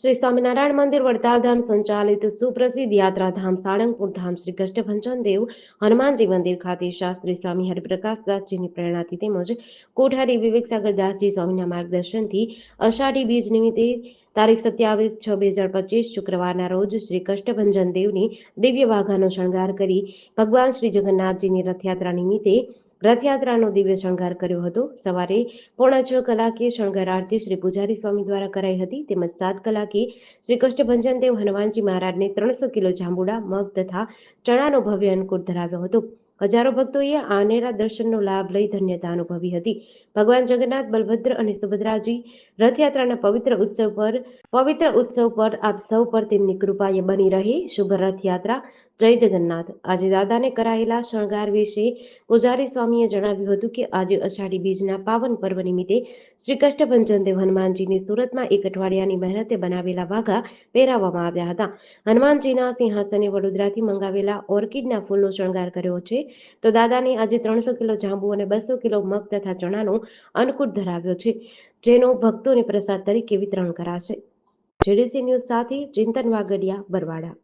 श्री स्वामीनारायण मंदिर वड़ताल धाम संचालित सुप्रसिद्ध यात्राधाम साळंगपुर धाम श्री कष्टभंजन देव हनुमानजी मंदिर खाते शास्त्री स्वामी हरिप्रकाशदासजीની પ્રેરણાથી તેમજ કોઠારી વિવેકસાગર દાસજી સ્વામીના માર્ગદર્શનથી અષાઢી બીજ નિમિત્તે તારીખ 27/6/2025 શુક્રવારના રોજ શ્રી કષ્ટભંજન દેવની દિવ્ય વાઘાનો શણગાર કરી ભગવાન શ્રી જગન્નાથજીની રથયાત્રા નિમિત્તે રથયાત્રાનો દિવ્ય શણગાર કર્યો હતો। સવારે 6:45 કલાકે શણગાર આરતી શ્રી પૂજારી સ્વામી દ્વારા કરાઈ હતી તેમજ 7 કલાકે શ્રી કષ્ટભંજન દેવ હનુમાનજી મહારાજને 300 કિલો જાંબુડા મગ તથા ચણાનો ભવ્ય અન્નકૂટ ધરાવ્યો હતો। હજારો ભક્તોએ આ અનેરા દર્શનનો લાભ લઈ ધન્યતા અનુભવી હતી। ભગવાન જગન્નાથ, બલભદ્ર અને સુભદ્રાજી રથયાત્રાના પવિત્ર ઉત્સવ પર આપ સૌ પર તેમની કૃપાએ બની રહે। શુભ રથયાત્રા। જય જગન્નાથ। આજે દાદાને કરાયેલા શણગાર વિશે પૂજારી સ્વામીએ જણાવ્યું હતું કે આજે અષાઢી બીજના પાવન પર્વ નિમિત્તે શ્રી કષ્ટભંજન દેવ હનુમાનજીને સુરતમાં એક અઠવાડિયાની મહેનતે બનાવેલા વાઘા પહેરાવવામાં આવ્યા હતા। હનુમાનજીના સિંહાસને વડોદરાથી મંગાવેલા ઓર્કિડના ફૂલનો શણગાર કર્યો છે તો દાદાને આજે 300 કિલો જાંબુ અને 200 કિલો મગ તથા ચણાનો અન્નકૂટ ધરાવ્યો છે જેનો ભક્તોને પ્રસાદ તરીકે વિતરણ કરાશે। જેડીસી ન્યૂઝ સાથે ચિંતન વાગડિયા, બરવાડા।